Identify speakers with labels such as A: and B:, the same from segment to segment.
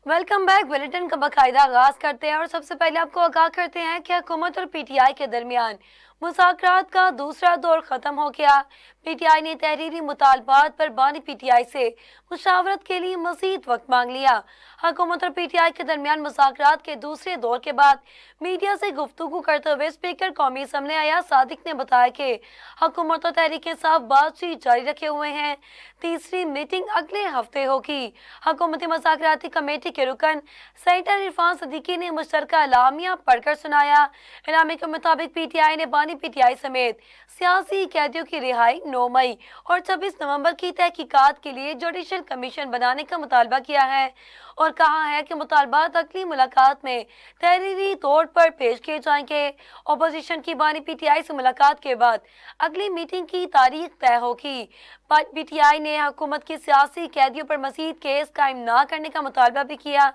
A: Welcome back. Bulletin का बाकायदा आगाज करते हैं और सबसे पहले आपको आगाह करते हैं कि हुकूमत और पीटीआई के दरमियान मुज़ाकरात का दूसरा दौर खत्म हो गया। पीटीआई ने तहरीरी मुतालबात पर बानी पीटीआई से मुशावरत के लिए मजीद वक्त मांग लिया। हुकूमत और पीटीआई के दरमियान मुज़ाकरात के दूसरे दौर के बाद मीडिया से गुफ्तगू करते हुए स्पीकर कौमी असम्बली अयाज सादिक ने बताया कि हुकूमत और तहरीक इंसाफ बातचीत जारी रखे हुए हैं। तीसरी मीटिंग अगले हफ्ते होगी। हुकूमती मुज़ाकराती कमेटी के रुकन सेनेटर इरफान सदीकी ने मुश्तरका एलामिया पढ़कर सुनाया। एलामिया के मुताबिक पीटीआई ने बानी पीटीआई समेत सियासी कैदियों की रिहाई 9 मई और 26 नवंबर की तहकीकात के लिए जुडिशल कमीशन बनाने का मुतालबा किया है और कहा है कि मुतालबात अगली मुलाकात में तहरीरी तौर पर पेश किए जाएंगे। अपोजिशन की बानी पीटीआई से मुलाकात के बाद अगली मीटिंग की तारीख तय होगी। पीटीआई ने हुकूमत की सियासी कैदियों पर मजीद केस कायम ना करने का मुतालबा भी किया।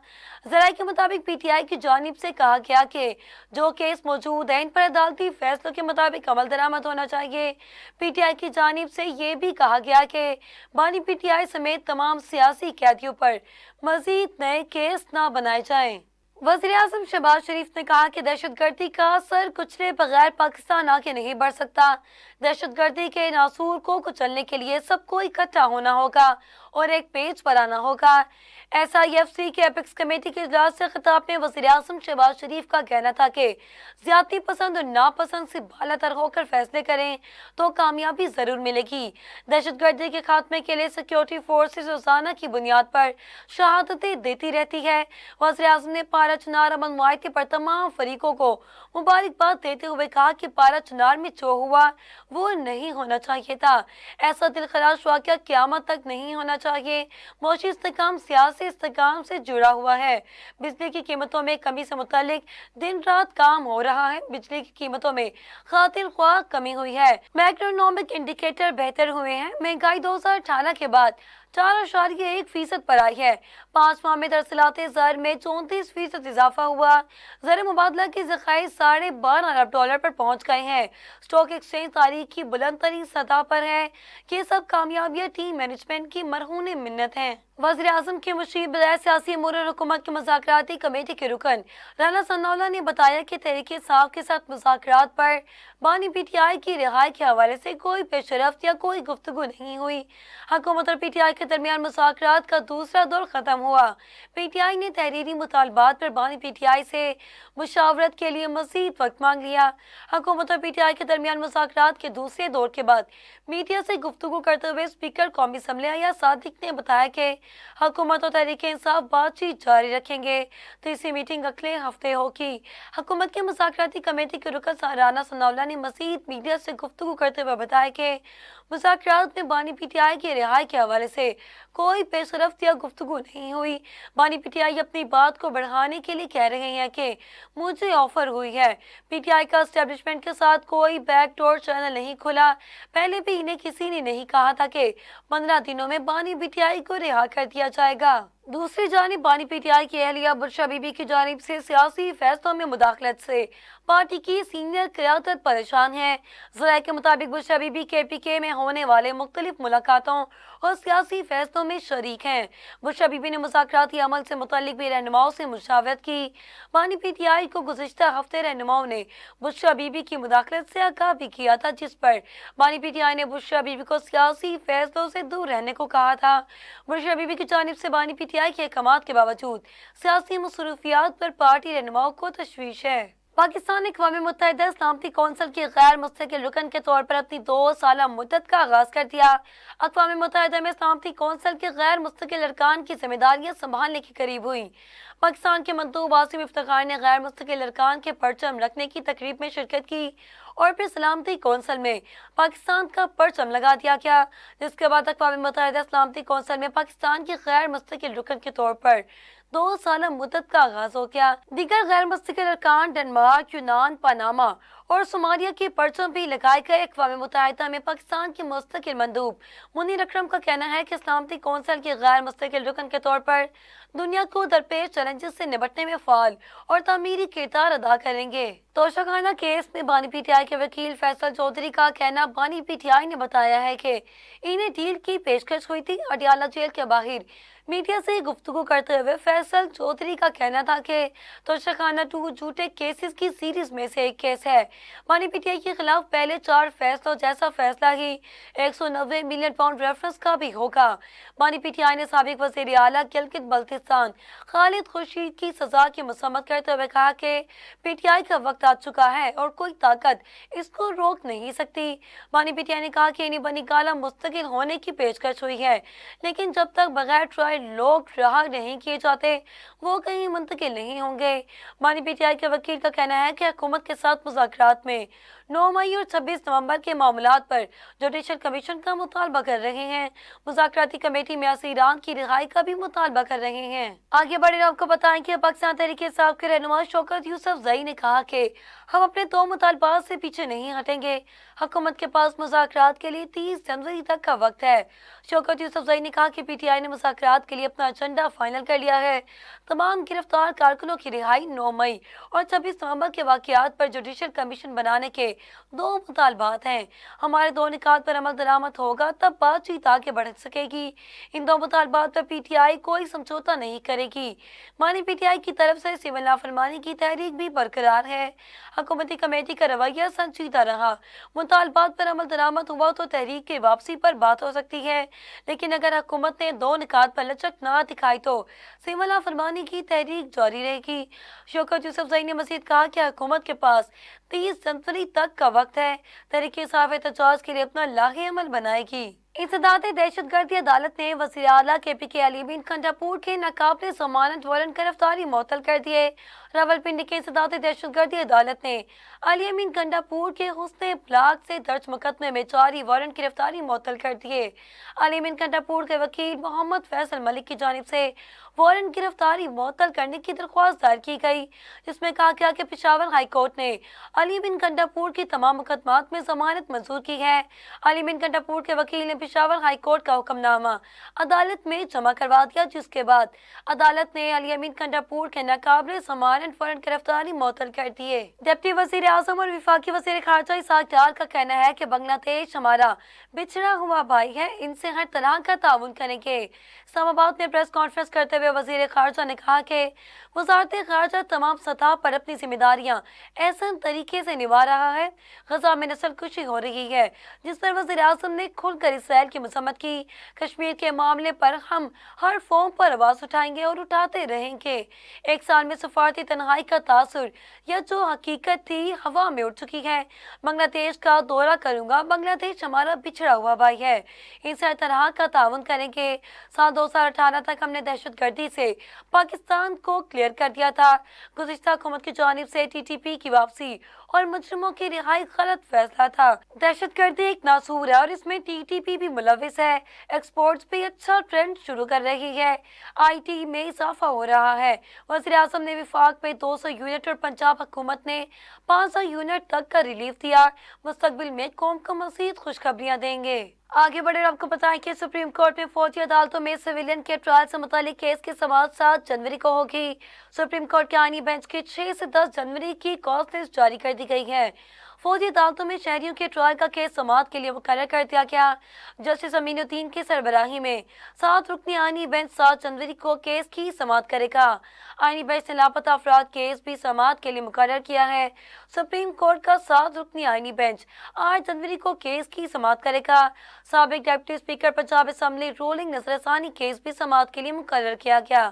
A: जराये के मुताबिक पीटीआई की जानिब से कहा गया कि जो केस मौजूद है इन पर अदालती फैसलों के मुताबिक अमल दरामद होना चाहिए। पीटीआई की जानिब से ये भी कहा गया कि बानी पीटीआई समेत तमाम सियासी कैदियों पर मजीद नए केस ना बनाए जाएं। वज़ीर-ए-आज़म शहबाज शरीफ ने कहा कि दहशतगर्दी का सर कुचले बगैर पाकिस्तान आगे नहीं बढ़ सकता। दहशतगर्दी के नासूर को कुचलने के लिए सबको इकट्ठा होना होगा और एक पेज पर आना होगा। SIFC के एपेक्स कमेटी के इजलास से खिताब में वज़ीर-ए-आज़म शहबाज शरीफ का कहना था कि ज़्यादती पसंद और नापसंद से बालातर होकर फैसले करें तो कामयाबी जरूर मिलेगी। दहशतगर्दी के खात्मे के लिए सिक्योरिटी फोर्सेस रोजाना की बुनियाद पर शहादतें देती रहती है। वज़ीर-ए-आज़म ने पारा चुनार अमन मुआहदे पर तमाम फरीकों को मुबारकबाद देते हुए कहा कि पारा चुनार में जो हुआ वो नहीं होना चाहिए था। ऐसा दिलखराश वाक़या क़यामत तक नहीं होना चाहिए। मुआशी इस्तेहकाम सियासी इस्तेहकाम से जुड़ा हुआ है। बिजली की कीमतों में कमी से मुतालिक दिन रात काम हो रहा है। बिजली की कीमतों में खातिर ख्वाह कमी हुई है। मैक्रो इकोनॉमिक इंडिकेटर बेहतर हुए हैं। महंगाई 2018 के बाद 4.1% पर आई है। 5 माह में तरसीलाते ज़र में 34% इजाफा हुआ। ज़र मुबादला की ज़खायर $12.5 अरब पर पहुंच गए हैं। स्टॉक एक्सचेंज तारीख की बुलंद तरीन सतह पर है। ये सब कामयाबियां टीम मैनेजमेंट की मरहून मिन्नत हैं। वज़ीर-ए-आज़म के मुशीर बग़ैर सियासी अमूर और हुकूमत की मुज़ाकराती कमेटी के रुकन राना सनाउल्लाह ने बताया कि तहरीक इंसाफ के साथ मुज़ाकरात पर बानी पीटीआई की रिहाई के हवाले से कोई पेशरफ्त या कोई गुफ्तगू नहीं हुई। हुकूमत और पीटीआई के दरमियान मुज़ाकरात का दूसरा दौर खत्म हुआ। पीटीआई ने तहरीरी मुतालबात पर बानी पीटीआई से मुशावरत के लिए मजीद वक्त मांग लिया। हुकूमत और पीटीआई के दरमियान मुज़ाकरात के दूसरे दौर के बाद मीडिया से गुफ्तगू करते हुए स्पीकर कौमी असम्बली अयाज सादिक ने बताया कि हुकूमत और तहरीक इंसाफ बातचीत जारी रखेंगे। तीसरी मीटिंग अगले हफ्ते होगी। हुकूमत की मुज़ाकराती कमेटी के रुकन राना सनाउल्लाह ने मजीद मीडिया से गुफ्तगू करते हुए बताया कि मुज़ाकरात में बानी पीटीआई की रिहाई के हवाले से कोई पेशरफ्त या गुफ्तगू नहीं हुई। बानी पीटीआई अपनी बात को बढ़ाने के लिए कह रहे हैं कि मुझे ऑफर हुई है। पीटीआई का एस्टेब्लिशमेंट के साथ कोई बैकडोर चैनल नहीं खुला। पहले भी इन्हें किसी ने नहीं कहा था कि 15 दिनों में बानी पीटीआई को रिहा कर दिया जाएगा। दूसरी जानिब बानी पीटीआई की अहलिया बुशरा बीबी की जानिब से सियासी फैसलों में मुदाखलत से पार्टी की सीनियर क़यादत परेशान है। ज़राए के मुताबिक बुशरा बीबी KPK में होने वाले मुख्तलिफ मुलाकातों और सियासी फैसलों में शरीक हैं। बुशरा बीबी ने मुज़ाकराती अमल से मुतल्लिक भी रहनुमाओं से मुशावरत की। बानी पीटीआई को गुज़िश्ता हफ्ते रहनुमाओं ने बुशरा बीबी की मुदाखलत से आगाह भी किया था, जिस पर बानी पीटीआई ने बुशरा बीबी को सियासी फैसलों से दूर रहने को कहा था। बुशरा बीबी की जानिब से बानी पीटीआई के अहकामात के बावजूद सियासी मसरूफियात पर पार्टी रहनुमाओं को तशवीश है। पाकिस्तान ने अक़वाम मुत्तहिदा सलामती कौंसिल की गैर मुस्तकिल रुकन के तौर पर अपनी 2 साला मुद्दत का आगाज कर दिया। अक़वाम मुत्तहिदा में सलामती कौंसिल के गैर मुस्तकिल अरकान की जिम्मेदारियां संभालने के करीब हुई। पाकिस्तान के मंदूब आसिम इफ्तिखार ने गैर मुस्तकिल अरकान के परचम रखने की तकरीब में शिरकत की और फिर सलामती कौंसिल में पाकिस्तान का परचम लगा दिया गया, जिसके बाद अक़वाम मुत्तहिदा सलामती कौंसिल में पाकिस्तान की गैर मुस्तकिल रुकन के तौर पर 2 साल मुद्दत का आगाज हो गया। दीगर गैर मुस्तकिल अरकान डेनमार्क, यूनान, पनामा और सोमालिया के परचम भी लगाए गए। अक़वाम मुत्तहिदा में पाकिस्तान के मुस्तकिल मंदूब मुनीर अकरम का कहना है कि सलामती कौंसिल के गैर मुस्तकिल रुकन के तौर पर दुनिया को दरपेश चैलेंजेस से निपटने में फाल और तामीरी किरदार अदा करेंगे। तोशाखाना केस में बानी पीटीआई के वकील फैसल चौधरी का कहना, बानी पीटीआई ने बताया है कि इन्हें डील की पेशकश हुई थी। अडियाला जेल के बाहर मीडिया से गुफ्तगू करते हुए फैसल चौधरी का कहना था कि तोशाखाना 2 झूठे केसेस की सीरीज में से एक केस है। मानी पीटीआई के खिलाफ पहले 4 फैसलों जैसा फैसला ही 190 मिलियन पाउंड रेफरेंस का भी होगा। मानी पीटीआई ने साबिक वजीर आला गिलगित बल्तिस्तान खालिद खुर्शीद की सजा की मसम्मत करते हुए कहा कि पीटीआई का वक्त आ चुका है और कोई ताकत इसको रोक नहीं सकती। मानी पीटीआई ने कहा कि इन्हीं बनी काला मुस्तकिल होने की पेशकश हुई है, लेकिन जब तक बगैर ट्रायल लोग रहा नहीं किए जाते वो कहीं मुंतकिल नहीं होंगे। मानी पीटीआई के वकील का कहना है कि हुकूमत के साथ मुज़ाकरात में 9 मई और 26 नवंबर के मामलात पर जुडिशल कमीशन का मुतालबा कर रहे हैं। मुज़ाकराती कमेटी में असीरान की रिहाई का भी मुतालबा कर रहे हैं। आगे बढ़े आपको बताएं कि पाकिस्तान तहरीक इंसाफ के रहनुमा शौकत यूसुफजई ने कहा कि हम अपने 2 मुतालबात से पीछे नहीं हटेंगे। हुकूमत के पास मुज़ाकरात के लिए 30 जनवरी तक का वक्त है। शौकत यूसुफजई ने कहा कि पीटीआई ने मुज़ाकरात के लिए अपना एजेंडा फाइनल कर लिया है। तमाम गिरफ्तार कारकुनों की रिहाई 9 मई और 26 नवंबर के वाक़यात पर जुडिशल कमीशन बनाने के 2 मुतालबात हैं। हमारे 2 निकात पर अमल दरामद होगा तब बातचीत आगे बढ़ सकेगी। इन 2 मुतालबात पर पीटीआई कोई समझौता नहीं करेगी। मानी पीटीआई की तरफ से सिविल नाफरमानी की तहरीक भी बरकरार है। हुकूमती कमेटी का रवैया संजीदा रहा। मुतालबात पर अमल दरामद हुआ तो तहरीक की वापसी पर बात हो सकती है, लेकिन अगर हुकूमत ने 2 निकात पर लचक ना दिखाई तो सिविल नाफरमानी की तहरीक जारी रहेगी। शौकत यूसुफजई ने मजीद कहा कि हुकूमत के पास 30 जनवरी तक का वक्त है। तहरीक इंसाफ एहतजाज के लिए अपना लाहे अमल बनाएगी। इंसदाद दहशतगर्दी अदालत ने वज़ीर आला KPK अली अमीन कंडापुर के नाकाबिले जमानत वारंट गिरफ्तारी मुअत्तल कर दिए। रावलपिंडी के इंसदाद दहशतगर्दी अदालत ने अली अमीन कंडापुर के हुस्न इब्लाग से दर्ज मुकदमे में जारी वारंट गिरफ्तारी मुअत्तल कर दिए। अली अमीन कंडापुर के वकील मोहम्मद फैसल मलिक की जानिब से वारंट गिरफ्तारी मुअत्तल करने की दरख्वास्त दायर की गई, जिसमें कहा गया कि पेशावर हाई कोर्ट ने अली अमीन कंडापुर की तमाम मुकदमात में जमानत मंजूर की है। अली अमीन कंडापुर के वकील ने पेशावर हाई कोर्ट का हुक्मनामा अदालत में जमा करवा दिया, जिसके बाद अदालत ने अली अमीन कंडापुर के नाकाबिले जमानत वारंट गिरफ्तारी मुअत्तल कर दिए। डिप्टी वजीर आजम और वफाकी वजीर खारजा इसहाक डार का कहना है कि बांग्लादेश हमारा बिछड़ा हुआ भाई है, इनसे हर तरह का ताउन करेंगे। इस्लामाबाद में प्रेस कॉन्फ्रेंस करते हुए वजीर खारजा ने कहा कि वजारत खारजा तमाम सतह पर अपनी जिम्मेदारियां ऐसे तरीके से निभा रहा है। गजा में नस्ल कुशी हो रही है, जिस पर वजीर आजम ने खुलकर इसराइल की मजम्मत की। कश्मीर के मामले पर हम हर फॉर्म पर आवाज उठाएंगे और उठाते रहेंगे। एक साल में सफारती तन्हाई का तासुर या जो हकीकत थी हवा में उड़ चुकी है। बांग्लादेश का दौरा करूंगा, बांग्लादेश हमारा बिछड़ा हुआ भाई है, इनसे हर तरह का ताउन करेंगे। साल 2018 तक हमने दहशतगर्दी से पाकिस्तान को क्लियर कर दिया था। गुज़िश्ता हुकूमत की जानिब से TTP की वापसी और मुजरिमों की रिहाई गलत फैसला था। दहशतगर्दी एक नासूर है और इसमें TTP भी मुलविस है। एक्सपोर्ट्स भी अच्छा ट्रेंड शुरू कर रही है। IT में इजाफा हो रहा है। वज़ीर आज़म ने विफाक में 200 यूनिट और पंजाब हुकूमत ने 500 यूनिट तक का रिलीफ दिया। मुस्तकबिल में कौम को मज़ीद खुशखबरियां देंगे। आगे बढ़े आपको बताएं कि सुप्रीम कोर्ट में फौजी अदालतों में सिविलियन के ट्रायल से मुतालिक केस की समाअत 7 जनवरी को होगी। सुप्रीम कोर्ट के आईनी बेंच की 6 से 10 जनवरी की कॉस्ट लिस्ट जारी कर दी गई है। फौजी अदालतों में शहरियों के ट्रायल का केस समाअत के लिए मुकर्रर कर दिया गया। जस्टिस अमीनुद्दीन की सरबराही में 7 रुकनी आईनी बेंच 7 जनवरी को केस की समाअत करेगा। आईनी बेंच ने लापता अफराद केस भी समाअत के लिए मुकर्रर किया है। सुप्रीम कोर्ट का 7 रुकनी आईनी बेंच 8 जनवरी को केस की समाअत करेगा। साबिक deputy speaker Punjab assembly ruling नजरसानी केस भी समाअत के लिए मुकर्रर किया गया।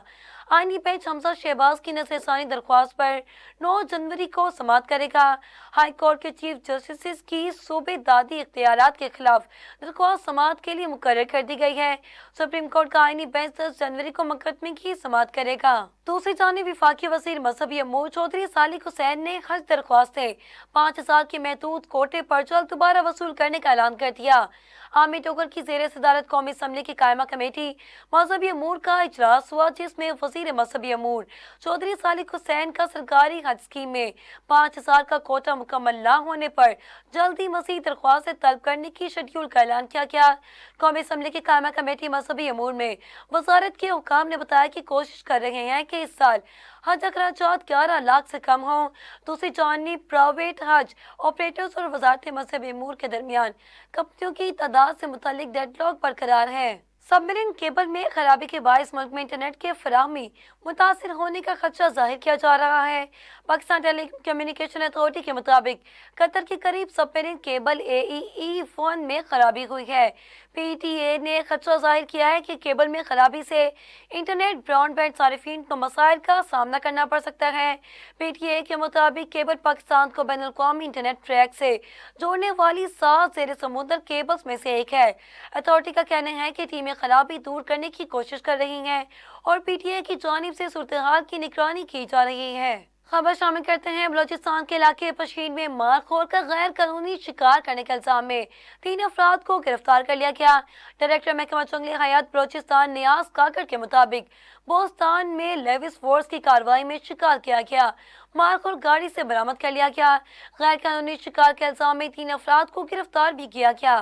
A: आईनी बेंच हमजा शहबाज की नजरसानी दरख्वास्त पर 9 जनवरी को समाअत करेगा। हाई कोर्ट के चीफ जस्टिस की सूबेदादी इख्तियारात के खिलाफ दरख्वास्त समाअत के लिए मुकर्रर कर दी गई है। सुप्रीम कोर्ट का आईनी बेंच 10 जनवरी को मुकदमे की समाअत करेगा। दूसरी जानिब वफाकी वजीर मजहबी अमूर चौधरी सालिक हुसैन ने हज दरख्वास्त से 5000 के महदूद कोटे पर जल्द दोबारा वसूल करने का ऐलान कर दिया। आमिर टोकर की जेर सदारत कौमी असम्बली की कायमा कमेटी मजहबी अमूर का इजलास हुआ, जिसमें वजीर मजहबी अमूर चौधरी सालिक हुसैन का सरकारी हज स्कीम में 5000 का कोटा मुकम्मल न होने पर जल्दी मजीद दरख्वास्त तलब करने की शेड्यूल का ऐलान किया गया। कौमी असम्बली की कायमा कमेटी मजहबी अमूर में वजारत के हुकाम ने बताया कि कोशिश कर रहे हैं कि इस साल हज अखराजात 11 लाख से कम हों। दूसरी जानिब प्राइवेट हज ऑपरेटर्स और वजारत मजहबी अमूर के दरमियान कंपनियों की तादाद से मुतालिक डेडलॉक बरकरार है। सबमरीन केबल में खराबी के बायस मुल्क में इंटरनेट के फराहमी मुतासर होने का खदशा जाहिर किया जा रहा है। पाकिस्तान टेली कम्युनिकेशन अथॉरिटी के मुताबिक कतर के करीब सबमरीन केबल AEE-1 में खराबी हुई है। PTA ने खदशा जाहिर किया है कि केबल में खराबी से इंटरनेट ब्रॉडबैंड सारिफिन को मसाइल का सामना करना पड़ सकता है। PTA के मुताबिक केबल पाकिस्तान को बैनुल अक़वामी इंटरनेट ट्रैक से जोड़ने वाली 7 ज़ेर समुद्र केबल्स में से एक है। अथॉरिटी का कहना है कि टीमें खराबी दूर करने की कोशिश कर रही हैं और PTA की जानिब से सूरत-ए-हाल की निगरानी की जा रही है। खबर शामिल करते हैं बलोचिस्तान के इलाके पशीन में मारखोर का गैर कानूनी शिकार करने के इल्जाम में 3 अफराद को गिरफ्तार कर लिया गया। डायरेक्टर महकमा जंगली हयात बलोचिस्तान नियाज काकर के मुताबिक बोस्तान में लेविस फोर्स की कार्रवाई में शिकार किया गया मारखोर गाड़ी से बरामद कर लिया गया। गैर कानूनी शिकार के इल्जाम में 3 अफराद को गिरफ्तार भी किया गया।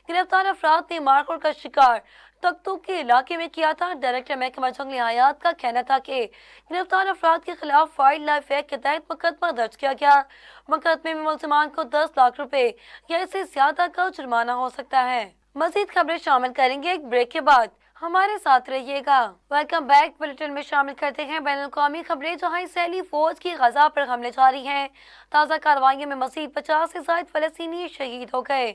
A: गिरफ्तार अफराद ने मारखोर का शिकार तख्तू के इलाके में किया था। डायरेक्टर महकमा जंगली हयात का कहना था कि गिरफ्तार अफराद के खिलाफ वाइल्ड लाइफ एक्ट के तहत मुकदमा दर्ज किया गया। मुकदमे में मुलजिमान को 10 लाख रुपए या इससे ज्यादा का जुर्माना हो सकता है। मजीद खबरें शामिल करेंगे एक ब्रेक के बाद, हमारे साथ रहिएगा। Welcome back. बुलेटिन में शामिल करते हैं बैनुल अक़वामी खबरें, जहां इसराइली फौज की गजा पर हमले जारी हैं। ताज़ा कार्रवाइयों में मज़ीद 50 से ज़ायद फ़लस्तीनी शहीद हो गए।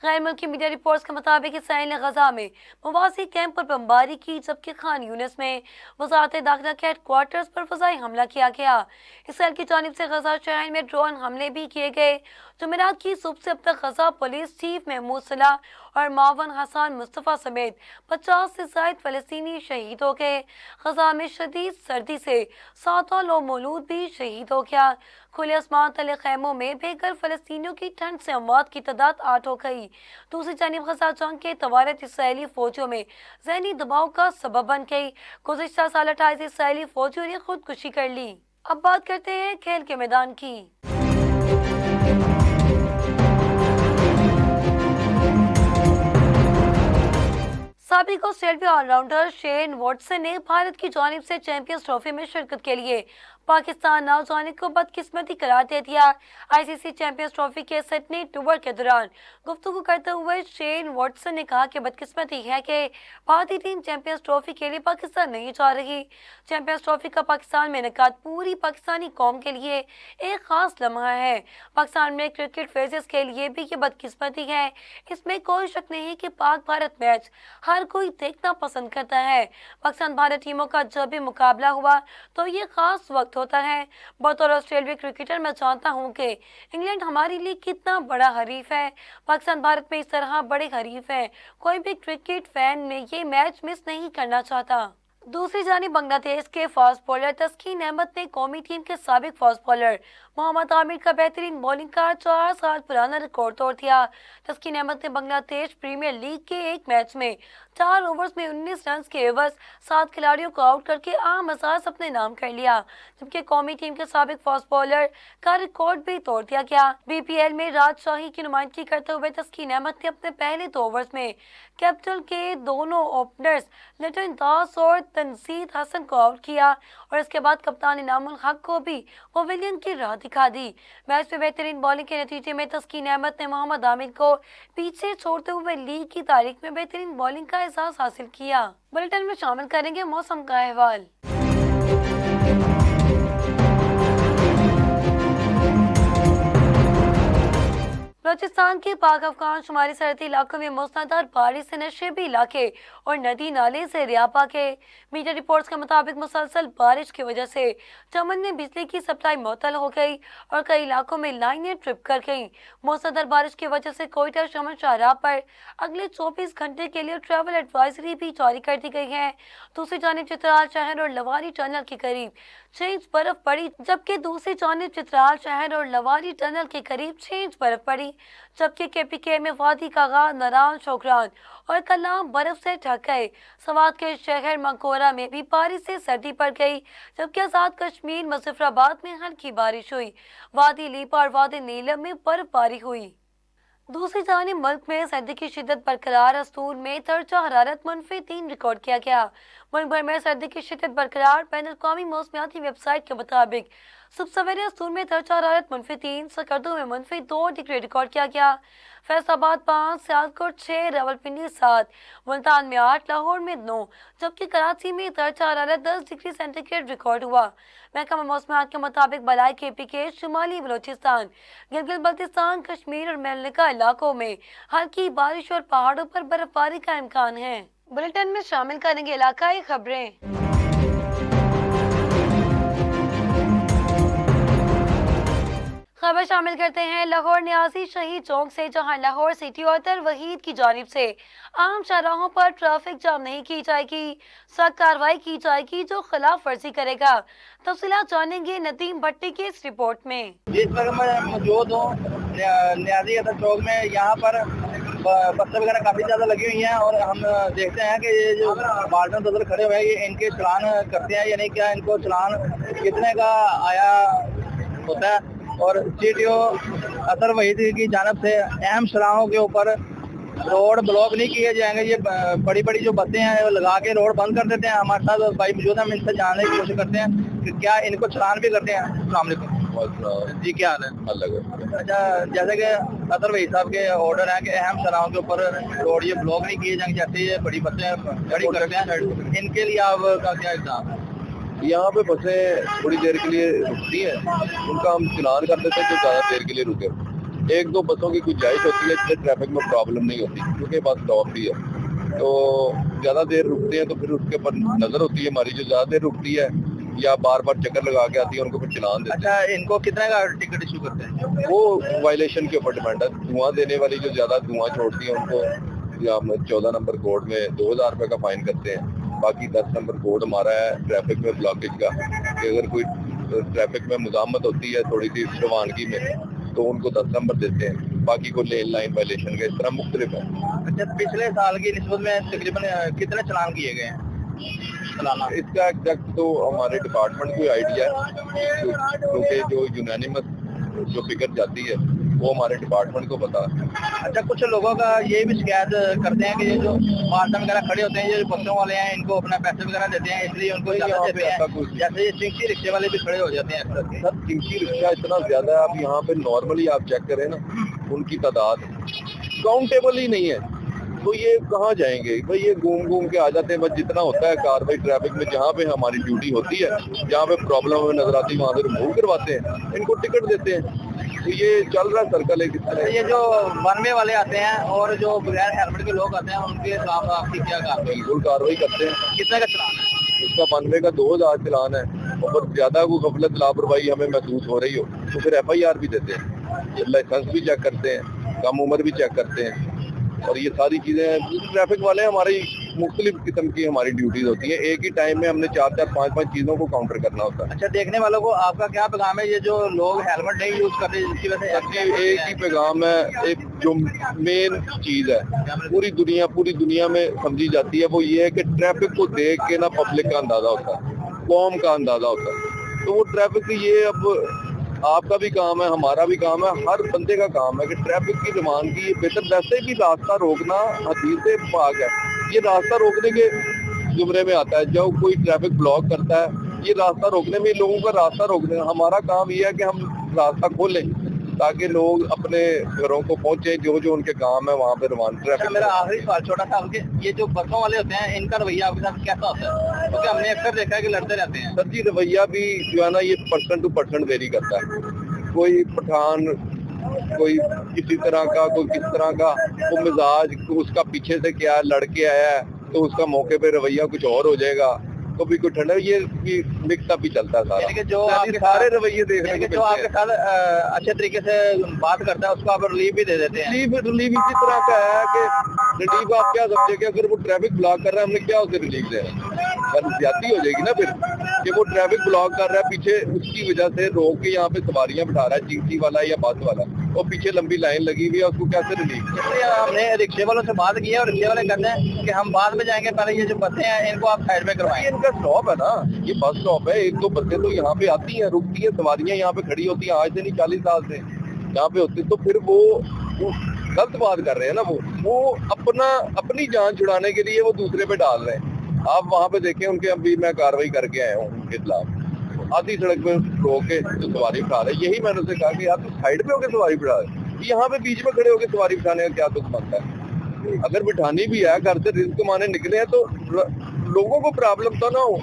A: गैर मुल्की मीडिया रिपोर्ट्स के मुताबिक इसराइल ने गजा में मवासी कैंप पर बमबारी की, जबकि खान यूनिस में वज़ारत दाखिला के हेडक्वार्टर्स पर फ़ज़ाई हमला किया गया। इसराइल की जानिब से गजा शहर में ड्रोन हमले भी किए गए। जुमेरात की सुबह से अब तक गजा पुलिस चीफ महमूद सलाह और मावन हसन मुस्तफ़ा समेत 50 से ज़ायद फ़लस्तीनी शहीद हो गए। गजा में शदीद सर्दी से 7 लोग मौलूद भी शहीद हो गया। खुले आसमान तले खैमों में बेघर फ़लस्तीनियों की ठंड से अमवात की तादाद 8 हो गई। दूसरी जानिब गजा जंग के तवारत इसराइली फौजियों में ज़हनी दबाव का सबब बन गई। गुज़िश्ता साल 28 इसराइली फौजियों ने खुदकुशी कर ली। अब बात करते हैं खेल के मैदान की। साबिक ऑस्ट्रेलियाई ऑलराउंडर शेन वॉटसन ने भारत की जानिब से चैंपियंस ट्रॉफी में शिरकत के लिए पाकिस्तान नौजवान को बदकिस्मती करार दे दिया। ICC चैंपियंस ट्रॉफी के सिडनी टूर के दौरान गुफ्तगू करते हुए शेन वॉटसन ने कहा कि बदकिस्मती है कि भारतीय टीम चैंपियंस ट्रॉफी के लिए पाकिस्तान नहीं जा रही। चैंपियंस ट्रॉफी का पाकिस्तान में इनेकाद पूरी पाकिस्तानी कौम के लिए एक खास लम्हा है। पाकिस्तान में क्रिकेट फेजेस के लिए भी ये बदकिस्मती है। इसमें कोई शक नहीं कि पाक भारत मैच हर कोई देखना पसंद करता है। पाकिस्तान भारत टीमों का जब भी मुकाबला हुआ तो ये खास वक्त होता है। बतौर ऑस्ट्रेलियाई क्रिकेटर मैं जानता हूँ कि इंग्लैंड हमारे लिए कितना बड़ा हरीफ है। पाकिस्तान भारत में इस तरह बड़े हरीफ है। कोई भी क्रिकेट फैन में ये मैच मिस नहीं करना चाहता। दूसरी जानिब बांग्लादेश के फास्ट बॉलर तस्कीन अहमद ने कौमी टीम के साबिक फास्ट बॉलर मोहम्मद आमिर का बेहतरीन बॉलिंग का 4 साल पुराना रिकॉर्ड तोड़ दिया। तस्कीन अहमद ने बांग्लादेश प्रीमियर लीग के एक मैच में 4 ओवर्स में 19 रन के एवज 7 खिलाड़ियों को आउट करके आम एजाज अपने नाम कर लिया, जबकि कौमी टीम के साबिक फास्ट बॉलर का रिकॉर्ड भी तोड़ दिया गया। BPL में राजशाही की नुमाइंदगी करते हुए तस्कीन अहमद ने अपने पहले 2 ओवर्स में कैपिटल के दोनों ओपनर्स लिटन दास और तनजीद हसन को आउट किया और इसके बाद कप्तान इनामुल हक को भी पवेलियन की राह दिखा दी। मैच में बेहतरीन बॉलिंग के नतीजे में तस्कीन अहमद ने मोहम्मद आमिर को पीछे छोड़ते हुए लीग की तारीख में बेहतरीन बॉलिंग का एहसास हासिल किया। बुलेटिन में शामिल करेंगे मौसम का अहवाल। बलूचिस्तान के पाक अफगान शुमारी सरहदी इलाकों में मूसलाधार बारिश से नशेबी इलाके और नदी नाले से रियापा के। मीडिया रिपोर्ट्स के मुताबिक मुसलसल बारिश की वजह से चमन में बिजली की सप्लाई मुअत्तल हो गई और कई इलाकों में लाइनें ट्रिप कर गईं। मूसलाधार बारिश की वजह से कोयटा चमन शाहराह पर अगले 24 घंटे के लिए ट्रैवल एडवाइजरी भी जारी कर दी गई है। दूसरी जानिब चित्राल शहर और लवारी टनल के करीब 6 इंच बर्फ पड़ी, जबकि दूसरी जानिब चित्राल शहर और लवारी टनल के करीब 6 इंच बर्फ पड़ी, जबकि KPK में वादी कागा, नरान, शोकरान और कलाम बर्फ से ढक गए। सवात के शहर मंकोरा में भी बारिश से सर्दी पड़ गई, जबकि आजाद कश्मीर मुजफ्फराबाद में हल्की बारिश हुई। वादी लीपा और वादी नीलम में बर्फबारी हुई। दूसरी जानिब मुल्क में सर्दी की शिद्दत बरकरार। अस्तूर में दर्जा हरारत -3 रिकॉर्ड किया गया। मुल्क भर में सर्दी की शिद्दत बरकरार। बैनुल अक़वामी मौसमियाती वेबसाइट के मुताबिक सुबह सवेरे अस्तूर में दर्जा हरारत -3, सकर्दू में -2 डिग्री रिकॉर्ड किया गया। फैसलाबाद 5, सियालकोट 6, रावलपिंडी 7, मुल्तान में 8, लाहौर में 9, जबकि कराची में दर्जा हरारत 10 डिग्री सेंटीग्रेड रिकॉर्ड हुआ। महकमा मौसमियात के मुताबिक बलाई KPK, शुमाली बलोचिस्तान, गिलगित बल्तिस्तान, कश्मीर और मलका इलाकों में हल्की बारिश और पहाड़ों पर बर्फबारी का इम्कान है। बुलेटिन में शामिल करेंगे इलाकाई खबरें। खबर शामिल करते हैं लाहौर न्याजी शहीद चौक से, जहां लाहौर सिटी ऑथर वहीद की जानिब से आम शाहराहों पर ट्रैफिक जाम नहीं की जाएगी, सख्त कार्रवाई की जाएगी जो खिलाफ वर्जी करेगा। तफसीलात जानेंगे नदीम भट्टी की इस रिपोर्ट में।
B: जिस वक्त मैं मौजूद हूँ न्याजी ऑथर चौक में, यहाँ पर बसें वगैरह काफ़ी ज़्यादा लगी हुई हैं और हम देखते हैं कि ये जो बाल्टन ददर खड़े हुए हैं ये इनके चलान करते हैं, यानी क्या इनको चलान कितने का आया होता है। और CTO अतर वहीद की जानब से अहम शराहों के ऊपर रोड ब्लॉक नहीं किए जाएंगे। ये बड़ी बड़ी जो बसें हैं वो लगा के रोड बंद कर देते हैं। हमारे साथ भाई मौजूद हैं, हम इनसे जानने की कोशिश करते हैं कि क्या इनको चलान भी करते हैं। अस्सलाम वालेकुम जी, क्या हाल है? अच्छा, जैसे कि अतर वहीद साहब के ऑर्डर है कि अहम शराहों के ऊपर रोड ये ब्लॉक नहीं किए जाएंगे, जैसे ये बड़ी बसें खड़ी करते हैं, इनके लिए आपका क्या इल्जाम है?
C: यहाँ पे बसें थोड़ी देर के लिए रुकती हैं, उनका हम चलान कर देते हैं जो ज़्यादा देर के लिए रुके। एक दो बसों की गुंजाइश होती है जिससे ट्रैफिक में प्रॉब्लम नहीं होती, क्योंकि बस स्टॉप भी है, तो ज़्यादा देर रुकते हैं तो फिर उसके ऊपर नज़र होती है हमारी। जो ज़्यादा देर रुकती है या बार बार चक्कर लगा के आती है उनको फिर चलान देते हैं।
B: अच्छा, इनको कितने का टिकट इशू करते हैं?
C: वो वायलेशन के ऊपर डिपेंड है। धुआं देने वाली जो ज़्यादा धुआं छोड़ती है उनको या 14 नंबर कोड में 2000 रुपये का फाइन करते हैं। बाकी 10 नंबर कोड हमारा है ट्रैफिक में ब्लॉकेज का, कि अगर कोई ट्रैफिक में मुजामत होती है थोड़ी सी रवानगी में तो उनको 10 नंबर देते हैं, बाकी को लेन लाइन वायलेशन का इस तरह मुख्तलिफ है।
B: अच्छा, पिछले साल की निस्बत में तकरीबन कितने चलान किए गए हैं?
C: इसका एग्जैक्ट तो हमारे डिपार्टमेंट को आइडिया है, क्योंकि जो यूनानिमस जो फिगर जाती है वो हमारे डिपार्टमेंट को पता है।
B: अच्छा, कुछ लोगों का ये भी शिकायत करते हैं कि ये जो बाल्टन वगैरह खड़े होते हैं, ये बसों वाले हैं, इनको अपना पैसे वगैरह देते हैं इसलिए उनको ज़्यादा देते हैं। जैसे ये चिंकी रिक्शे वाले भी खड़े हो जाते हैं अक्सर।
C: सर, चिंकी रिक्शा इतना ज्यादा है, आप यहाँ पे नॉर्मली आप चेक करें ना, उनकी तादाद काउंटेबल ही नहीं है, तो ये कहाँ जाएंगे भाई? ये घूम घूम के आ जाते हैं। बस जितना होता है कार्रवाई ट्रैफिक में, जहाँ पे हमारी ड्यूटी होती है, जहाँ पे प्रॉब्लम हमें नजर आती है वहाँ से रिमूव करवाते हैं, इनको टिकट देते हैं। तो ये चल रहा सर्कल है किस तरह।
B: ये जो वन वे वाले आते हैं और जो बगैर हेलमेट के लोग आते हैं, उनके खिलाफ आपकी क्या कार्रवाई?
C: बिल्कुल कार्रवाई करते हैं।
B: कितने का चलान है?
C: इसका 92 का 2000 चलान है, और ज्यादा को गफलत लापरवाही हमें महसूस हो रही हो तो फिर FIR भी देते हैं, लाइसेंस भी चेक करते हैं, कम उम्र भी चेक करते हैं, और ये सारी चीजें ट्रैफिक वाले हमारी मुख्तलिफ किस्म की हमारी ड्यूटीज होती है। एक ही टाइम में हमने 4-4, 5-5 चीजों को काउंटर करना होता है।
B: अच्छा, देखने वालों को आपका क्या पैगाम है? ये जो लोग हेलमेट नहीं यूज करते जिसकी वजह से
C: एक ही पैगाम है, एक जो मेन चीज है पूरी दुनिया में समझी जाती है, वो ये है कि ट्रैफिक को देख के ना पब्लिक का अंदाजा होता है, कौम का अंदाजा होता है। तो वो ट्रैफिक ये अब आपका भी काम है, हमारा भी काम है, हर बंदे का काम है कि ट्रैफिक की रवानगी बेहतर। वैसे भी रास्ता रोकना हदीस पाक है, ये रास्ता रोकने के जुमरे में आता है। जब कोई ट्रैफिक ब्लॉक करता है, ये रास्ता रोकने में, लोगों का रास्ता रोकने, हमारा काम ये है कि हम रास्ता खोलें ताकि लोग अपने घरों को पहुंचे, जो जो उनके काम है वहाँ पे रवाना ट्रैफिक।
B: मेरा आखिरी सवाल छोटा सा, ये जो बसों वाले होते हैं इनका रवैया आपके साथ कैसा होता है? क्योंकि हमने अक्सर देखा है कि लड़ते रहते हैं।
C: सर जी, रवैया भी जो है ना ये पर्सन टू पर्सन वेरी करता है। कोई पठान, कोई किसी तरह का, कोई किस तरह का, वो मिजाज उसका पीछे से क्या लड़के आया है तो उसका मौके पे रवैया कुछ और हो जाएगा, तो भी कोई ठंडा, ये मिक्स अप ही चलता है सारा।
B: जो
C: सारे रवैये देखने को
B: जो आपके साथ अच्छे तरीके से बात करता है उसको आप रिलीफ भी दे देते हैं।
C: रिलीफ इसी तरह का है कि रिलीफ आप क्या समझे कि अगर वो ट्रैफिक ब्लॉक कर रहा है हमने क्या उसे रिलीफ देना, ज्यादा हो जाएगी ना फिर कि वो ट्रैफिक ब्लॉक कर रहा है पीछे, उसकी वजह से रोक के यहाँ पे सवारियां बिठा रहा है, चिंकी वाला या बस वाला, और पीछे लंबी लाइन लगी हुई है, उसको कैसे रिलीफ?
B: हमने रिक्शे वालों से बात की है और रिक्शे वाले कहते हैं कि हम बाद में जाएंगे, पहले ये जो बसें हैं इनको आप साइड में करवाएं।
C: इनका स्टॉप है ना, ये बस स्टॉप है, एक दो बसें तो यहाँ पे आती है, रुकती है, सवारियां यहाँ पे खड़ी होती है, आज से नहीं 40 साल से यहाँ पे होती, तो फिर वो गलत बात कर रहे हैं ना, वो अपनी जान छुड़ाने के लिए वो दूसरे पे डाल रहे हैं। आप वहाँ पे देखें, उनके अभी मैं कार्रवाई करके आया हूँ उनके खिलाफ, आधी सड़क पे रोक के जो सवारी बिठा रहे, यही मैंने उसे कहा कि यार तू साइड पे होके सवारी बिठा रहे, यहाँ पे बीच में खड़े होकर सवारी बिठाने का क्या दुख बनता है? अगर बिठानी भी है, घर से रिस्क कमाने निकले हैं तो लोगों को प्रॉब्लम तो ना हो,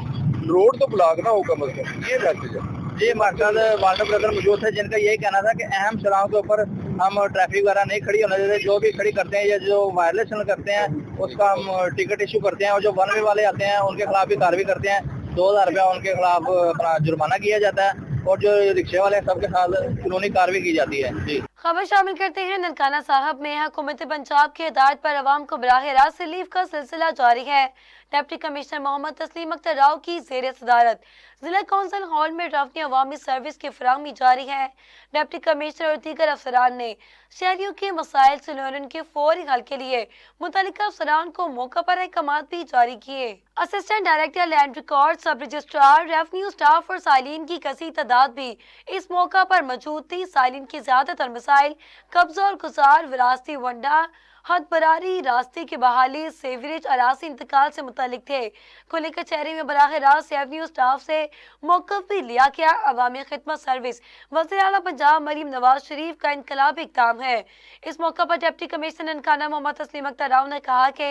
C: रोड तो ब्लॉक ना हो कम से कम, ये मैसेज है।
B: जी, हमारे साथ वाटर ब्रदर मौजूद थे जिनका यही कहना था कि अहम सड़कों के ऊपर हम ट्रैफिक वगैरह नहीं खड़ी होने देते, जो भी खड़ी करते हैं या जो वायलेशन करते हैं उसका हम टिकट इशू करते हैं, और जो वन वे वाले आते हैं उनके खिलाफ भी कार्रवाई करते हैं, 2000 रुपया उनके खिलाफ अपना जुर्माना किया जाता है, और जो रिक्शे वाले हैं सबके साथ कानूनी कार्रवाई की जाती है। जी,
A: खबर शामिल करते हैं। ननकाना साहब में हुकूमत पंजाब की हिदायत पर अवाम को बराह रास्त रिलीफ का सिलसिला जारी है। डिप्टी कमिश्नर मोहम्मद तस्लीम अख्तर राव की ज़ेर सदारत जिला कौंसिल हॉल में रवनी अवामी सर्विस की फराहमी जारी है। डिप्टी कमिश्नर और दीगर अफसरान ने शहरियों के मसाइल सुलझाने के फौरी हल के लिए मुतल्लिका अफसरान को मौका पर अहकामात भी जारी किए। असिस्टेंट डायरेक्टर लैंड रिकॉर्ड, सब रजिस्ट्रार, रेवन्यू स्टाफ और साइलिन की कसी तादाद भी इस मौका पर मौजूद थी। साइलिन की ज्यादातर मसाइल कब्जा और गुजार, विरासती वंडा, हद बरारी, रास्ते की बहाली, सेवरेज, अरासी इंतकाल से मुतालिक थे। खुली कचहरी में बराह रास्त रेवन्यू स्टाफ से मौक़िफ़ भी लिया गया। अवामी खिदमत सर्विस वज़ीर आला पंजाब मरीम नवाज शरीफ का इनकलाबी इक़दाम है। इस मौका पर डिप्टी कमिश्नर ननकाना मोहम्मद तस्लीम अख्तर राव ने कहा कि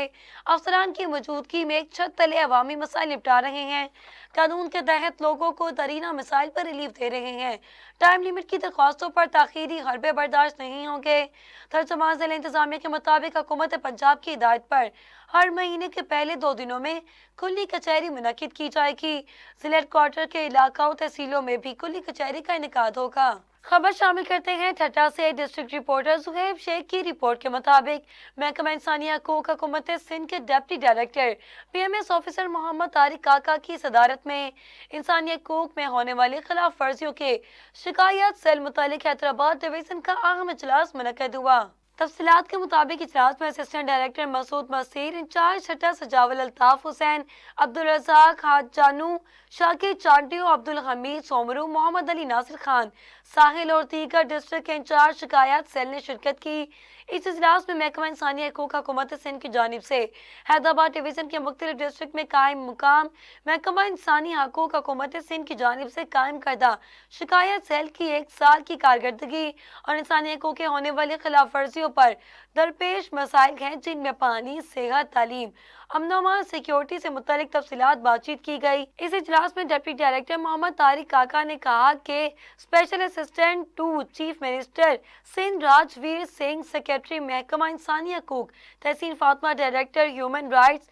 A: अफसरान की मौजूदगी में एक छत तले अवामी मसाइल निपटा रहे हैं। कानून के तहत लोगों को दरीना मसाइल पर रिलीफ दे रहे हैं। टाइम लिमिट की दरख्वास्तों पर ताख़ीरी हरबे बर्दाश्त नहीं होंगे। तर्जुमान ज़िला इंतज़ामिया के मुताबिक हुकूमत पंजाब की हिदायत पर हर महीने के पहले 2 दिनों में खुली कचहरी मुनक्किद की जाएगी। जिला हेडक्वार्टर के इलाकाओं तहसीलों में भी खुली कचहरी का इनेकाद होगा। खबर शामिल करते हैं ठट्टा से। डिस्ट्रिक्ट रिपोर्टर सुहेब शेख की रिपोर्ट के मुताबिक महकमा इंसानी हकूक़ हुकूमत सिंध के deputy director PMS officer Mohammad Tariq Kaka की सदारत में इंसानी हकूक़ में होने वाली खिलाफ वर्जियों के शिकायत सेल मुतालिक हैदराबाद डिवीज़न का अहम इजलास मुनक्किद हुआ। तफसीलात के मुताबिक इजलास में असिस्टेंट डायरेक्टर मसूद मसीर, इंचार्ज छठा सजावल अल्ताफ हुसैन, अब्दुल रज़ाक हाज जानू, शाकिर चांटियो, अब्दुल हमीद सोमरू, मोहम्मद अली नासिर खान साहिल और दीगर डिस्ट्रिक्ट के इंचार्ज शिकायत सेल ने शिरकत की। इस इजलास में महकमा इंसानी हकूक़ हुकूमत सिंध की जानिब से हैदराबाद डिवीज़न के मुख्तलिफ डिस्ट्रिक्ट में कायम मुकाम महकमा इंसानी हकूक़ हुकूमत सिंध की जानिब से कायम करदा शिकायत सेल की 1 साल की कारकर्दगी और इंसानी हकूक़ के होने वाली खिलाफ वर्जियों पर दरपेश मसाइल हैं, जिनमें पानी, सेहत, तालीम, अमन सिक्योरिटी से मुतालिक तफसीलात बातचीत की गई। इस इजलास में डिप्टी डायरेक्टर मोहम्मद तारिक काका ने कहा कि special assistant to chief minister Sindh Rajveer Singh, secretary महकमा इंसानी हकूक़ Tehseen Fatima, director human rights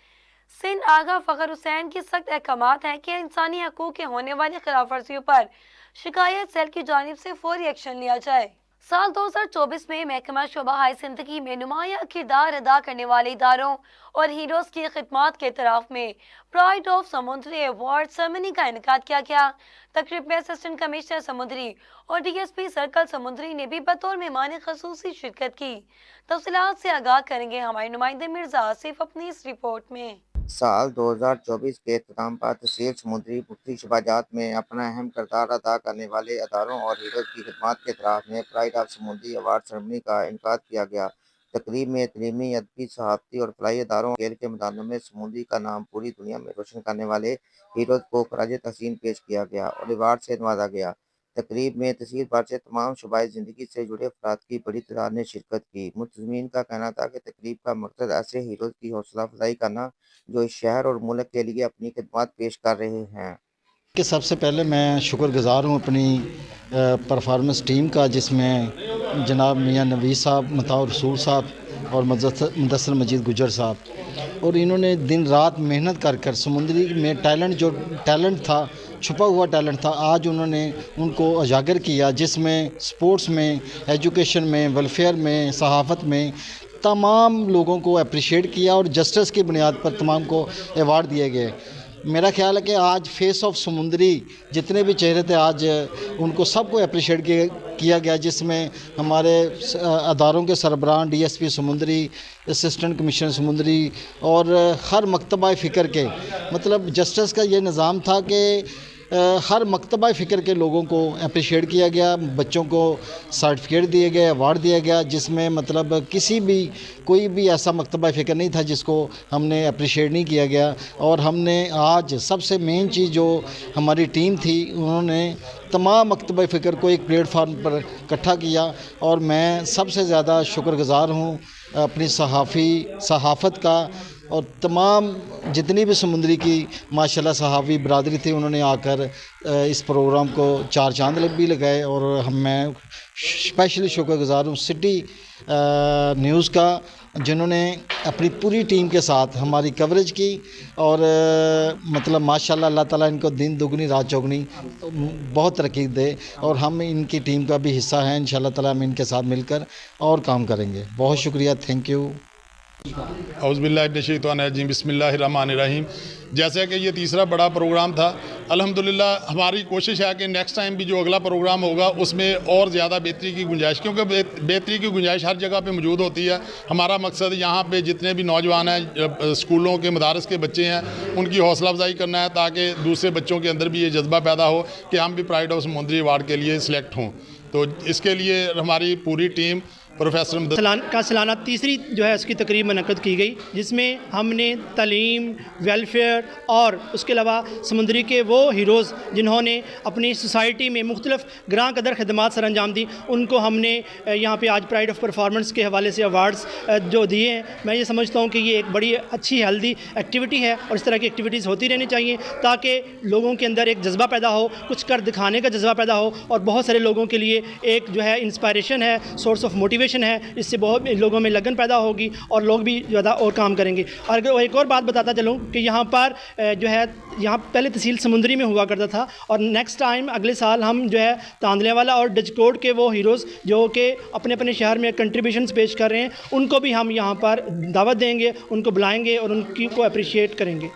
A: Sindh Agha Fakhar Hussain की सख्त अहकामात हैं कि इंसानी हकूक़ के होने वाली खिलाफ वर्जियों पर शिकायत सेल की जानिब से फौरी एक्शन लिया जाए। साल 2024 में महकमा शोबा हाई जिंदगी में नुमाया किरदार अदा करने वाले इदारों और हीरोज की खिदमात के तरफ में प्राइड ऑफ समुद्री अवार्ड सेरेमनी का इनेकाद किया गया। तकरीब में असिस्टेंट कमिश्नर समुद्री और DSP सर्कल समुद्री ने भी बतौर मेहमान खसूसी शिरकत की। तफसीलात से आगाह करेंगे हमारे नुमाइंदे मिर्जा आसिफ अपनी इस रिपोर्ट में।
D: साल 2024 के इख्तिताम पर तहसील समुद्री मुख्तलिफ शबाजात में अपना अहम किरदार अदा करने वाले अदारों और हीरोज की खिदमात के तरफ में प्राइड ऑफ समुद्री अवार्ड सेरेमनी का इनेकाद किया गया। तकरीब में तलीमी, अदबी, सहाफ़ती और फलाही अदारों खेल के मैदानों में समुद्री का नाम पूरी दुनिया में रोशन करने वाले हीरोज को खराज तहसीन पेश किया गया और अवार्ड से नवाजा गया। तकरीब में तहसील भर से तमाम शोबाए ज़िंदगी से जुड़े अफराद की बड़ी तादाद ने शिरकत की। मुतज़मीन का कहना था कि तकरीब का मकसद ऐसे हीरोज की हौसला अफजाई करना जो इस शहर और मुल्क के लिए अपनी खिदमत पेश कर रहे हैं।
E: कि सबसे पहले मैं शुक्रगुज़ार हूँ अपनी परफॉर्मेंस टीम का, जिसमें जनाब मियाँ नवीस साहब, मताउर रसूल साहब और मुदस्सर मजीद गुजर साहब, और इन्होंने दिन रात मेहनत कर समुद्री में टैलेंट था, छुपा हुआ टैलेंट था, आज उन्होंने उनको उजागर किया, जिसमें स्पोर्ट्स में, एजुकेशन में, वेलफेयर में, सहाफ़त में तमाम लोगों को अप्रिशिएट किया और जस्टिस की बुनियाद पर तमाम को अवार्ड दिए गए। मेरा ख्याल है कि आज फेस ऑफ समुद्री जितने भी चेहरे थे आज उनको सबको अप्रिशिएट किया गया, जिसमें हमारे अदारों के सरबराह, DSP समुद्री, असिस्टेंट कमिश्नर समुद्री और हर मकतबा फ़िक्र के, मतलब जस्टिस का ये निज़ाम था कि हर मकतबा फ़िक्र के लोगों को अप्रिशिएट किया गया, बच्चों को सर्टिफिकेट दिए गए, अवार्ड दिया गया, जिसमें मतलब कोई भी ऐसा मकतबा फ़िक्र नहीं था जिसको हमने अप्रिशिएट नहीं किया गया। और हमने आज सबसे मेन चीज़ जो हमारी टीम थी, उन्होंने तमाम मकतबा फ़िक्र को एक प्लेटफार्म पर इकट्ठा किया, और मैं सबसे ज़्यादा शुक्रगुज़ार हूँ अपनी सहाफ़त का, और तमाम जितनी भी समुंदरी की माशाल्लाह सहाफ़ी बरादरी थी, उन्होंने आकर इस प्रोग्राम को चार चांद भी लगाए। और मैं स्पेशली शुक्रगुज़ार हूँ सिटी न्यूज़ का, जिन्होंने अपनी पूरी टीम के साथ हमारी कवरेज की, और मतलब माशाल्लाह अल्लाह ताला इनको दिन दुगनी रात चौगनी बहुत तरक्की दे, और हम इनकी टीम का भी हिस्सा हैं। इंशाल्लाह ताला हम इनके साथ मिलकर और काम करेंगे। बहुत शुक्रिया, थैंक यू।
F: औज़ुबिल्लाहिमिनश्शैतानिर्रजीम, बिस्मिल्लाहिर्रहमानिर्रहीम। जैसे कि ये तीसरा बड़ा प्रोग्राम था, अल्हम्दुलिल्लाह हमारी कोशिश है कि नेक्स्ट टाइम भी जो अगला प्रोग्राम होगा उसमें और ज़्यादा बेहतरी की गुंजाइश, क्योंकि बेहतरी की गुंजाइश हर जगह पे मौजूद होती है। हमारा मकसद यहाँ पे जितने भी नौजवान हैं, स्कूलों के मदारस के बच्चे हैं, उनकी हौसला अफजाई करना है, ताकि दूसरे बच्चों के अंदर भी ये जज्बा पैदा हो कि हम भी प्राइड ऑफ समुंदरी अवार्ड के लिए सिलेक्ट हों। तो इसके लिए हमारी पूरी टीम प्रोफेसर
G: सालाना तीसरी जो है उसकी तकरीब मुनक़्क़द की गई, जिसमें हमने तालीम, वेलफेयर और उसके अलावा समुंदरी के वो हीरोज़ जिन्होंने अपनी सोसाइटी में मुख्तलिफ़ ग्रां कदर खदमात सर अंजाम दी, उनको हमने यहाँ पे आज प्राइड ऑफ परफॉर्मेंस के हवाले से अवार्ड्स जो दिए हैं। मैं ये समझता हूँ कि ये एक बड़ी अच्छी हेल्दी एक्टिविटी है, और इस तरह की एक्टिविटीज़ होती रहनी चाहिए ताकि लोगों के अंदर एक जज्बा पैदा हो, कुछ कर दिखाने का जज्बा पैदा हो, और बहुत सारे लोगों के लिए एक जो है इंस्पायरेशन है, सोर्स ऑफ मोटिवेशन है। इससे बहुत लोगों में लगन पैदा होगी और लोग भी ज़्यादा और काम करेंगे। और एक और बात बताता चलूँ कि यहाँ पर जो है, यहाँ पहले तहसील समुंदरी में हुआ करता था, और नेक्स्ट टाइम अगले साल हम जो है तांदलेवाला और डिजकोड के वो हीरोज़ जो कि अपने अपने शहर में कंट्रीब्यूशंस पेश कर रहे हैं, उनको भी हम यहाँ पर दावत देंगे, उनको बुलाएंगे और उनकी को अप्रिशिएट करेंगे।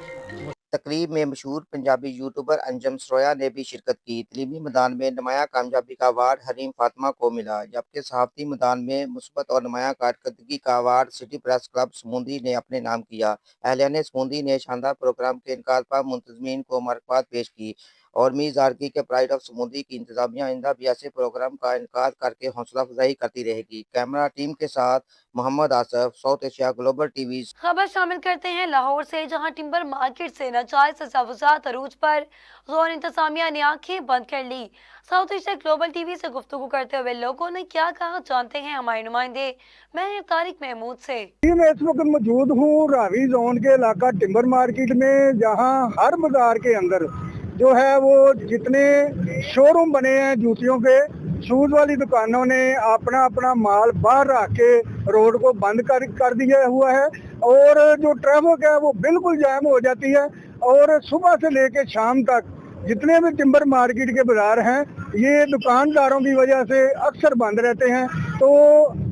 D: तकरीब में मशहूर पंजाबी यूट्यूबर अंजम सरोया ने भी शिरकत की। तलीमी मैदान में नुमाया कामयाबी का अवार्ड हरीम फातिमा को मिला, जबकि सहाफ़ती मैदान में मुस्बत और नुमाया कारकर्दगी का अवार्ड सिटी प्रेस क्लब समुंदरी ने अपने नाम किया। अहलियान समुंदरी ने शानदार प्रोग्राम के इनकार पर मुंतज़मीन को मुबारकबाद पेश की, और उम्मीद ज़ाहिर की कि प्राइड ऑफ समुंदरी की इंतज़ामिया आइंदा भी ऐसे प्रोग्राम का इनकार करके हौसला अफजाई करती रहेगी। कैमरा टीम के साथ Mohammad Asif, South Asia Global TV.
A: खबर शामिल करते हैं लाहौर से, जहां टिम्बर मार्केट से नाजायज तजावुज़ात अरूज पर ज़ोन इंतज़ामिया ने आंखें बंद कर ली। साउथ एशिया ग्लोबल टीवी से गुफ्तगू करते हुए लोगों ने क्या कहा, जानते हैं हमारे नुमाइंदे मैं तारिक महमूद से।
H: मैं इस वक्त मौजूद हूँ रावी जोन के इलाका टिम्बर मार्केट में, जहाँ हर बाजार के अंदर जो है वो जितने शोरूम बने हैं जूतियों के, शूज वाली दुकानों ने अपना अपना माल बाहर रख के रोड को बंद कर दिया हुआ है, और जो ट्रैफिक है वो बिल्कुल जाम हो जाती है। और सुबह से लेके शाम तक जितने भी टिम्बर मार्केट के बाजार हैं, ये दुकानदारों की वजह से अक्सर बंद रहते हैं। तो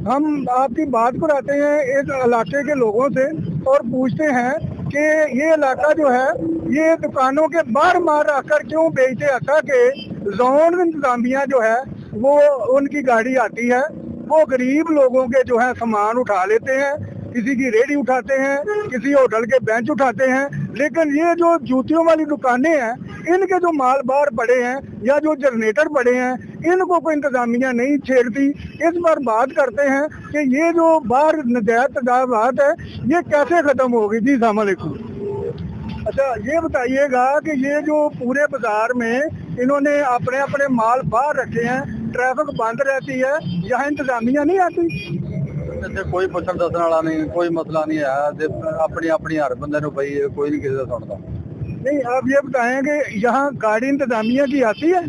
H: हम आपकी बात कराते हैं इस इलाके के लोगों से और पूछते हैं कि ये इलाका जो है ये दुकानों के बाहर मार रखकर क्यों बेचते, ऐसा कि जोन इंतजामिया जो है वो उनकी गाड़ी आती है, वो गरीब लोगों के जो है सामान उठा लेते हैं, किसी की रेडी उठाते हैं, किसी होटल के बेंच उठाते हैं, लेकिन ये जो जूतियों वाली दुकानें हैं इनके जो माल बाहर पड़े हैं या जो जनरेटर पड़े हैं, इनको कोई इंतजामिया नहीं छेड़ती। इस पर बात करते हैं कि ये जो बाहर नजायज तजावुज़ात है ये कैसे खत्म होगी। जी अस्सलाम वालेकुम। अच्छा ये बताइएगा कि ये जो पूरे बाजार में इन्होंने अपने अपने माल बाहर रखे हैं, ट्रैफिक बंद रहती है, यहाँ इंतजामिया नहीं आती?
B: कोई पुछण दसण वाला नहीं, कोई मसला नहीं है, अपनी अपनी हर बंदे नूं पई है, कोई नहीं किसी का सुनता।
H: नहीं आप ये बताएं कि यहाँ गाड़ी इंतजामिया की आती है?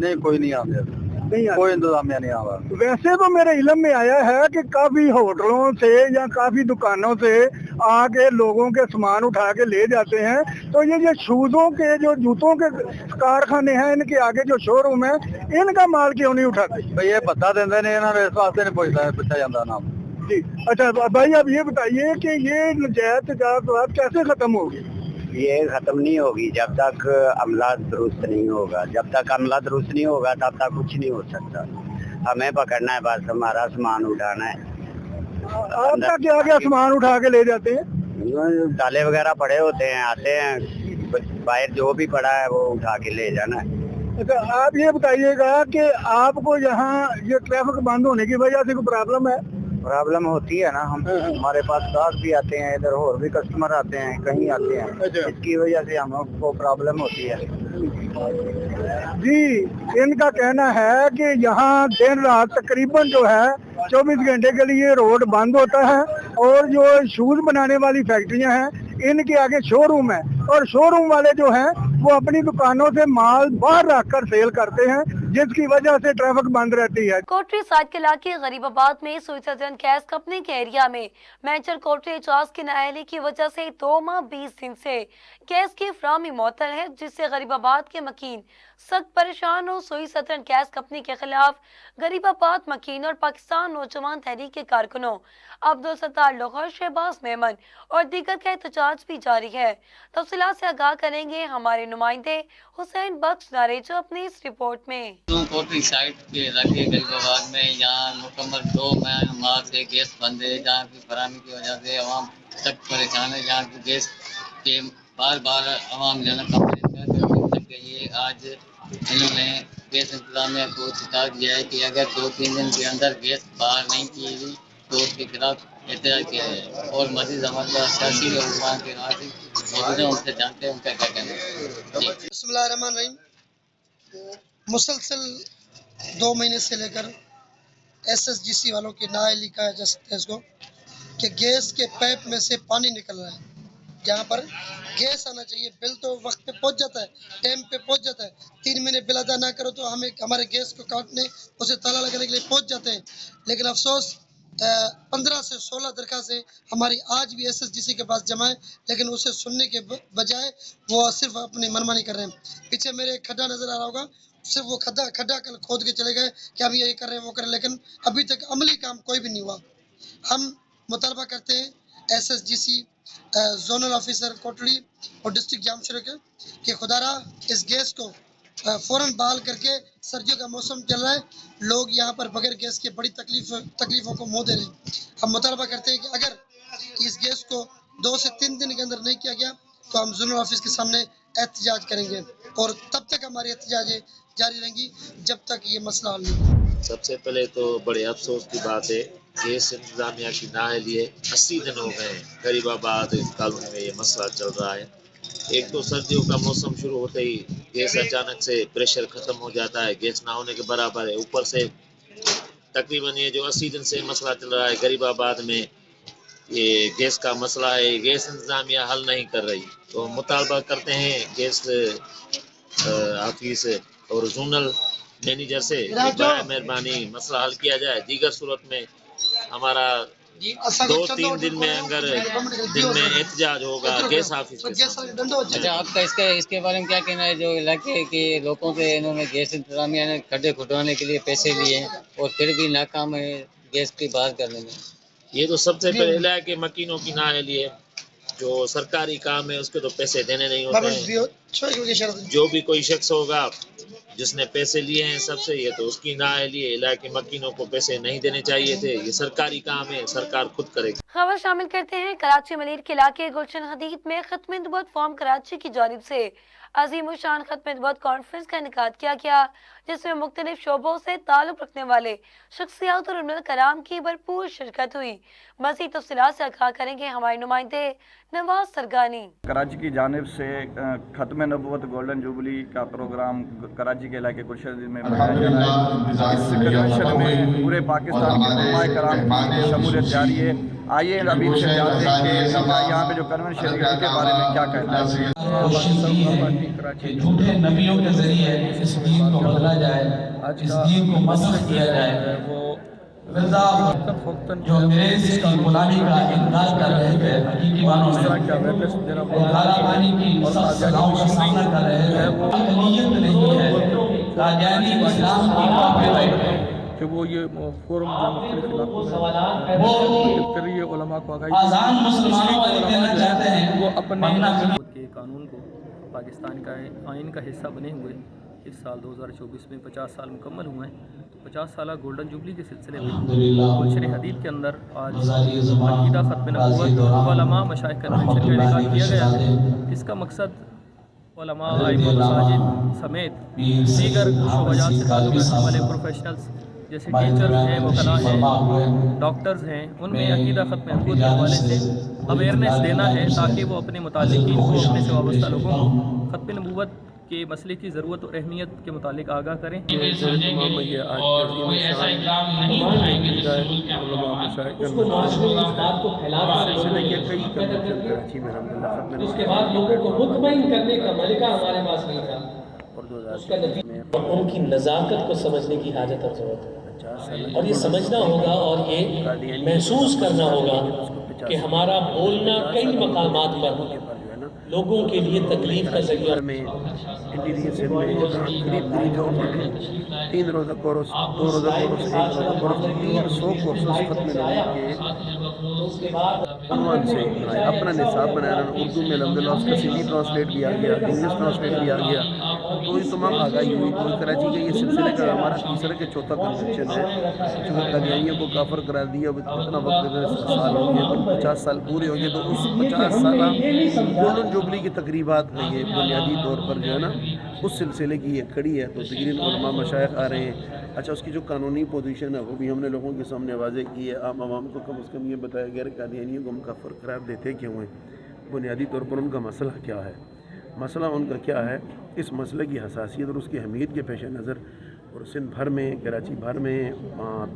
B: नहीं कोई नहीं आते,
H: नहीं आती।
B: कोई इंतजामिया नहीं आ रहा।
H: वैसे तो मेरे इल्म में आया है कि काफी होटलों से या काफी दुकानों से आके लोगों के सामान उठा के ले जाते हैं। तो ये शूजों के जो जूतों के कारखाने हैं, इनके आगे जो शोरूम है, इनका माल क्यों नहीं उठाते?
B: भाई ये पता देंगे नहीं, इन्होंने इस वास्ते नहीं पूछा जाता नाम।
H: जी अच्छा भाई आप ये बताइए कि ये नजायज तजावुज़ात कैसे खत्म होगी?
I: ये खत्म नहीं होगी जब तक अमला दुरुस्त नहीं होगा। जब तक अमला दुरुस्त नहीं होगा तब तक कुछ नहीं हो सकता। हमें पकड़ना है, बस हमारा सामान उठाना है।
H: आपका क्या क्या सामान उठा के ले जाते हैं?
I: ताले वगैरह पड़े होते हैं, आते हैं बाहर जो भी पड़ा है वो उठा के ले जाना है।
H: अच्छा, आप ये बताइएगा कि आपको यहाँ ये ट्रैफिक बंद होने की वजह से कोई प्रॉब्लम है?
I: प्रॉब्लम होती है ना, हम हमारे पास गाहक भी आते हैं, इधर और भी कस्टमर आते हैं, कहीं आते हैं,
H: अच्छा।
I: इसकी वजह से हमको प्रॉब्लम होती है।
H: जी, इनका कहना है कि यहाँ दिन रात तकरीबन जो है 24 घंटे के लिए रोड बंद होता है और जो शूज बनाने वाली फैक्ट्रियां हैं इनके आगे शोरूम है और शोरूम वाले जो हैं वो अपनी दुकानों से माल बाहर रखकर सेल करते हैं, जिसकी वजह से ट्रैफिक बंद रहती है।
A: कोटरी साइड के इलाके गरीबाबाद में स्विट्जरलैंड गैस कंपनी के एरिया में मैनेजर कोटरी एजाज की नाअहली की वजह से 2 माह 20 दिन से गैस की फराहमी मुअत्तल है, जिससे गरीबाबाद के मकीन सख्त परेशान हो। स्विट्जरलैंड गैस कंपनी के खिलाफ गरीबाबाद मकीन और पाकिस्तान नौजवान तहरीक के कारकुनों अब्दुल सत्तार लोहर, शहबाज मेमन और दीगर का एहतजाज भी जारी है। तफसीलात से आगाह करेंगे हमारे नुमाइंदे हुसैन बख्श नारेजो अपनी इस रिपोर्ट में।
J: कोटरी साइड के इलाके गरीबाबाद में यहाँ मुकम्मल 2 माह से गैस बंद है, जहाँ की फराहमी की वजह से आवाम सख्त परेशान है। जहाँ की गैस के बार बार आवाम जो है कंपनी लग गई है। आज इन्होंने गैस इंतजामिया को चेताव दिया है कि अगर 2-3 दिन के अंदर गैस बाहर नहीं की गई तो उसके खिलाफ एहतजाज किया जाए। और मजीद हमारे पास सियासी और हुकाम के मौजूद हैं, उनसे जानते हैं उनका क्या कहना है।
K: बिस्मिल्लाहिर्रहमानिर्रहीम। मुसलसल 2 महीने से लेकर SSGC वालों की नाअहली कहा जा सकता है इसको, कि गैस के पाइप में से पानी निकल रहा है। जहाँ पर गैस आना चाहिए, बिल तो वक्त पे पहुँच जाता है, टाइम पे पहुँच जाता है। 3 महीने बिल अदा ना करो तो हमें हमारे गैस को काटने, उसे ताला लगाने के लिए पहुँच जाते हैं। लेकिन अफसोस 15 से 16 दरखास्तें हमारी आज भी SSGC के पास जमा है, लेकिन उसे सुनने के बजाय वो सिर्फ अपनी मनमानी कर रहे हैं। पीछे मेरे एक खड्डा नज़र आ रहा होगा, सिर्फ वो खड्डा कल खोद के चले गए कि हम ये कर रहे हैं वो कर रहे हैं, लेकिन अभी तक अमली काम कोई भी नहीं हुआ। हम मुतालबा करते हैं SSGC जोनल ऑफिसर कोटड़ी और डिस्ट्रिक्ट जामशेरा के कि खुदारा इस गैस को फ़ौरन बहाल करके, सर्दियों का मौसम चल रहा है, लोग यहाँ पर बगैर गैस के बड़ी तकलीफ़ों को मुँह दे रहे हैं। हम मुतालबा करते हैं कि अगर इस गैस को 2 से 3 दिन के अंदर नहीं किया गया तो हम जोनल ऑफिस के सामने एहतजाज करेंगे और तब तक हमारी एहतजाजें जारी रहेंगी जब तक ये मसला हल नहीं होगा।
L: सबसे पहले तो बड़े अफसोस की बात है, गैस इंतजामिया की नाअहली है। 80 दिन हो गए गरीबाबाद कॉलोनी में ये मसला चल रहा है। एक तो सर्दियों का मौसम शुरू होते ही गैस अचानक से प्रेशर ख़त्म हो जाता है, गैस ना होने के बराबर है। ऊपर से तकरीबन ये जो 80 दिन से मसला चल रहा है गरीबाबाद में, ये गैस का मसला है, गैस इंतजामिया हल नहीं कर रही। तो मुतालबा करते हैं गैस ऑफिस और जोनल मैनेजर से बराए मेहरबानी मसला हल किया जाए। दीगर सूरत में हमारा 2-3 दिन में अगर दिन में एहतजाज होगा गैस ऑफिस के सामने।
J: अच्छा, आपका इसके बारे में क्या कहना है? जो इलाके के लोगों से इन्होंने गैस इंतजामिया ने खड्डे खुदवाने के लिए पैसे लिए हैं और फिर भी नाकाम है गैस की बहाल करने में।
L: ये तो सबसे पहले इलाके मकीनों की नाअहली है। जो सरकारी काम है उसके तो पैसे देने नहीं होते हैं। जो भी कोई शख्स होगा जिसने पैसे लिए हैं सबसे, ये तो उसकी नाअहली है। इलाके मकीनों को पैसे नहीं देने चाहिए थे, ये सरकारी काम है, सरकार खुद करेगी।
A: खबर शामिल करते हैं कराची मलीर के इलाके गुलशन हदीद में खत्म नबूवत फॉर्म कराची की जानिब से अजीम शान खत्म नबूवत कॉन्फ्रेंस का इनेकाद किया गया, जिसमें मुख्तलिफ शोबों से ताल्लुक रखने वाले शख्सियात और उलमा कराम की भरपूर शिरकत हुई। मज़ीद तफसीलात से आगाह करेंगे हमारे नुमाइंदे नवाज सरगानी।
B: कराची की जानिब से खत्म नबूवत गोल्डन जुबली का प्रोग्राम कराची के इलाके गुलशन में मनाया जा रहा है। इस कन्वेंशन में पूरे पाकिस्तान के उलमा कराम की शमूलियत जारी है। आइए अभी से जानते हैं कि यहाँ पे जो कन्वेंशन है उसके बारे में क्या कहना है।
M: झूठे नबियों के जरिए इस दीन को बदला जाए, इस दीन को मसख किया जाए। वो जो अंग्रेज की गुलामी का इनकार कर रहे थे, हकीकी मानों में वो कालाबानी की सजाओं का सामना कर रहे थे। वो अक़लियत नहीं है, कादियानी इस्लाम की कॉपीराइट है
B: कि वो ये फोरम जो मुख्तलिफ इलाकों में उलमा को
M: आज़ान मुसलमानों को देना चाहते हैं। वो
B: अपने के कानून को पाकिस्तान का आइन का हिस्सा बने हुए इस साल 2024 में 50 साल मुकम्मल हुए हैं। तो 50 साल गोल्डन जुबली के सिलसिले में गुलशन हदीद के अंदर आज अक़ीदा ख़त्म नबूवत उलमा मशाइख कन्वेंशन का इनेकाद किया गया है। इसका मकसद
N: علماء مساجد سمیت دیگر شعبات سے تعلق رکھنے والے پروفیشنلز جیسے ٹیچرز ہیں، وکلاء ہیں، ڈاکٹرز ہیں، ان میں عقیدہ ختم نبوت کے حوالے سے اویئرنیس دینا ہے تاکہ وہ اپنے متعلقین کو، اپنے سے وابستہ لوگوں کو ختم نبوت کے مسئلے کی ضرورت اور اہمیت کے متعلق آگاہ کریں۔
O: اور ایسا اقدام نہیں اٹھائیں گے تو اس کو معاشرے میں اس بات کو پھیلانا ہے۔ اس کے بعد لوگوں کو مطمئن کرنے کا ملکہ ہمارے پاس نہیں تھا، ان کی نزاکت کو سمجھنے کی حاجت اور ضرورت ہے، اور یہ سمجھنا ہوگا اور یہ محسوس کرنا ہوگا کہ ہمارا بولنا کئی مقامات پر لوگوں کے لیے تکلیف کا ذریعہ میں
P: تین روزہ کورس، 2 روزہ کورس، 1 روزہ کورس، 300 کورسز ختم نبوت کے عنوان سے اپنا نصاب بنایا۔ اردو میں الحمدللہ اس کا سندھی ٹرانسلیٹ بھی آ گیا، انگلش ٹرانسلیٹ بھی آ گیا، تو یہ تمام آگاہی ہوئی۔ تو کراچی کا یہ سلسلے کا ہمارا تیسرا کے چوتھا کنونشن ہے، چونکہ قادیانیوں کو کافر قرار دیا، اتنا وقت سال ہو گیا، 50 سال پورے ہو گئے، تو اس 50 سالہ گولڈن جوبلی کی تقریبات میں یہ بنیادی طور پر جو ہے نا اس سلسلے کی یہ کڑی ہے۔ تو تقریباً علماء مشائخ آ رہے ہیں۔ اچھا، اس کی جو قانونی پوزیشن ہے وہ بھی ہم نے لوگوں کے سامنے واضح کی ہے۔ عام عوام کو کم از کم یہ بتایا گیا کہ قادیانیوں کو ہم کافر قرار دیتے کیوں ہیں، بنیادی طور پر ان کا مسئلہ کیا ہے۔ مسئلہ ان کا کیا ہے، اس مسئلے کی حساسیت اور اس کی اہمیت کے پیش نظر اور سندھ بھر میں، کراچی بھر میں،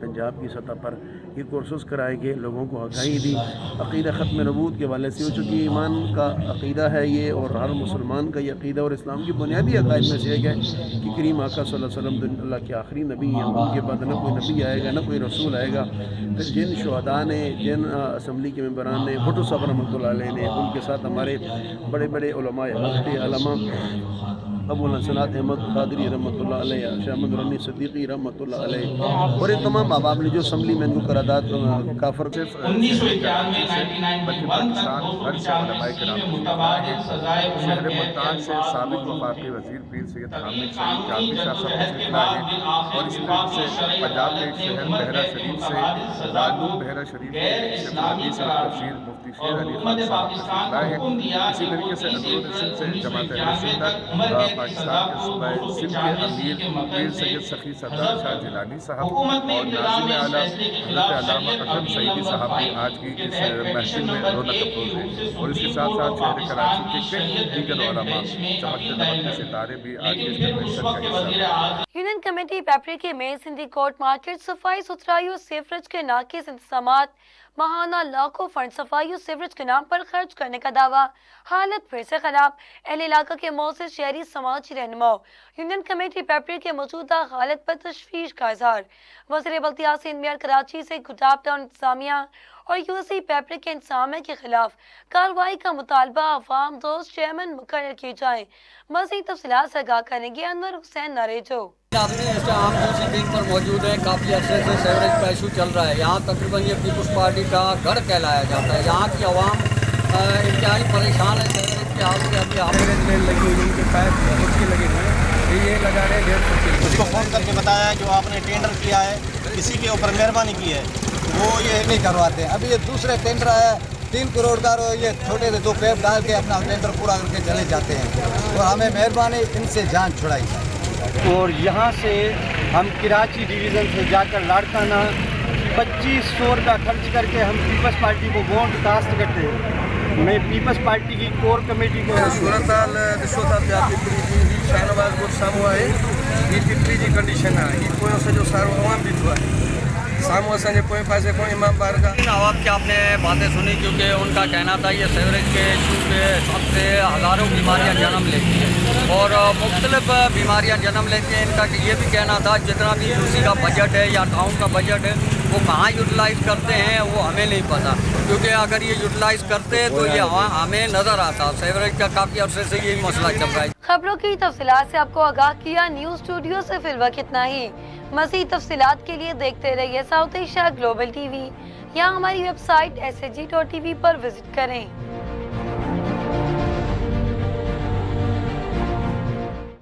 P: پنجاب کی سطح پر یہ کورسز کرائے گئے، لوگوں کو آگاہی دی عقیدہ ختم نبوت کے حوالے سے، چونکہ ایمان کا عقیدہ ہے یہ، اور ہر مسلمان کا یہ عقیدہ اور اسلام کی بنیادی عقائد میں سے ایک ہے کہ کریم آقا صلی اللہ علیہ وسلم اللہ کے آخری نبی ہیں، ان کے بعد نہ کوئی نبی آئے گا، نہ کوئی رسول آئے گا۔ پھر جن شہداء نے، جن اسمبلی کے ممبران نے، بھٹو صاحب رحمۃ اللہ علیہ نے، ان کے ساتھ ہمارے بڑے بڑے علماء علامہ ابو الحسنات احمد قادری رحمۃ اللہ علیہ، شاہ احمد رنی صدیقی رحمۃ اللہ علیہ، اور یہ تمام احباب نے جو اسمبلی میں ان کو قرارداد کافر سے
O: 1991 میں 99
Q: شہر ملتان سے سابق وفاقی وزیر پیر سید حامد سعید جعفری شاہ صاحب کا سلسلہ ہے، اور اس طریقے سے پنجاب کے شہر بحرہ شریف سے لالو بحرہ شریف سے حدیث اور تفسیر مفتی شیر علی خان صاحب کا سلسلہ ہے۔ اسی طریقے سے اندرون سندھ سے جماعت اہل سنت پاکستان کے صوبہ سندھ کے امیر پیر سید سخی سردار شاہ جیلانی صاحب اور ناظم اعلیٰ حضرت علامہ اکرم سعیدی صاحب کی آج کی اس محفل میں رونق افروز ہے، اور اس کے ساتھ ساتھ شہر کراچی کے کئی دیگر علماء چمکتے دمکتے ستارے بھی آج کے اس کنونشن کا حصہ ہیں۔
A: یونین کمیٹی پیپریکے میں سندھی کورٹ مارکیٹ صفائی ستھرائی اور سیوریج کے ناقص انتظامات، ماہانہ لاکھوں فنڈ صفائی اور سیوریج کے نام پر خرچ کرنے کا دعویٰ، حالت پھر سے خراب، اہل علاقہ کے مؤثر شہری سماجی رہنما، یونین کمیٹی پیپری کے موجودہ حالت پر تشویش کا اظہار، وزیر بلدیات سندھ میئر کراچی سے گٹاب ٹاؤن انتظامیہ اور یو سی پیپری کے انتظامیہ کے خلاف کارروائی کا مطالبہ، عوام دوست چیئرمین مقرر کیے جائیں۔ مزید تفصیلات سے آگاہ کریں گے انور حسین نریجو۔
R: آدمی اس عام دوسری دن پر موجود ہے، کافی عرصے سے سیوریج کا ایشو چل رہا ہے، یہاں تقریباً یہ پیپلز پارٹی کا گڑھ کہلایا جاتا ہے، یہاں کی عوام انتہائی پریشان ہے سیوریج کے حال سے۔ ابھی
S: سیوریج لین لگی ہوئی، ان کے پائپ خود کے لگے ہوئے ہیں، یہ لگا رہے 150
T: اس کو فون کر کے بتایا جو آپ نے ٹینڈر کیا ہے کسی کے اوپر مہربانی کی ہے وہ یہ نہیں کرواتے ہیں۔ ابھی یہ دوسرے ٹینڈر آیا 3 کروڑ کا، یہ چھوٹے سے 2 پیپ ڈال کے اپنا ٹینڈر پورا کر کے چلے جاتے ہیں، اور ہمیں مہربانی ان سے جان چھڑائی جائے۔
S: اور یہاں سے ہم کراچی ڈویژن سے جا کر لاڑکانہ 2500 روپیہ خرچ کر کے ہم پیپلز پارٹی کو ووٹ کاسٹ کرتے ہیں۔ میں پیپلز پارٹی کی کور کمیٹی کو
P: सूरतहाल ॾिसो था पिया पिपरी जी ही शाहनवाज़ ॻोठ साम्हूं आहे, ही पिपरी जी कंडीशन आहे, ही पोयों सॼो सारो अवाम बीठो आहे, साम्हूं असांजे पोएं पासे को इमाम बारगाह।
R: عوام کی آپ نے باتیں سنی، کیونکہ ان کا کہنا تھا یہ سیوریج کے ایشو کے حساب سے ہزاروں بیماریاں جنم لیتی ہیں اور مختلف بیماریاں جنم لیتی ہیں۔ ان کا یہ بھی کہنا تھا جتنا بھی یو سی کا بجٹ ہے یا ٹاؤن کا بجٹ ہے وہ کہاں یوٹیلائز کرتے ہیں وہ ہمیں نہیں پتہ، کیونکہ اگر یہ یوٹیلائز کرتے تو یہ ہمیں نظر آتا۔ سیوریج کا کافی عرصے سے یہی مسئلہ چل رہا ہے۔
A: خبروں کی تفصیلات سے آپ کو آگاہ کیا نیوز اسٹوڈیو سے فی الوقت اتنا ہی۔ مزید تفصیلات کے لیے دیکھتے رہیے south Asia global T V یا ہماری ویب سائٹ SAG.TV پر وزٹ کریں۔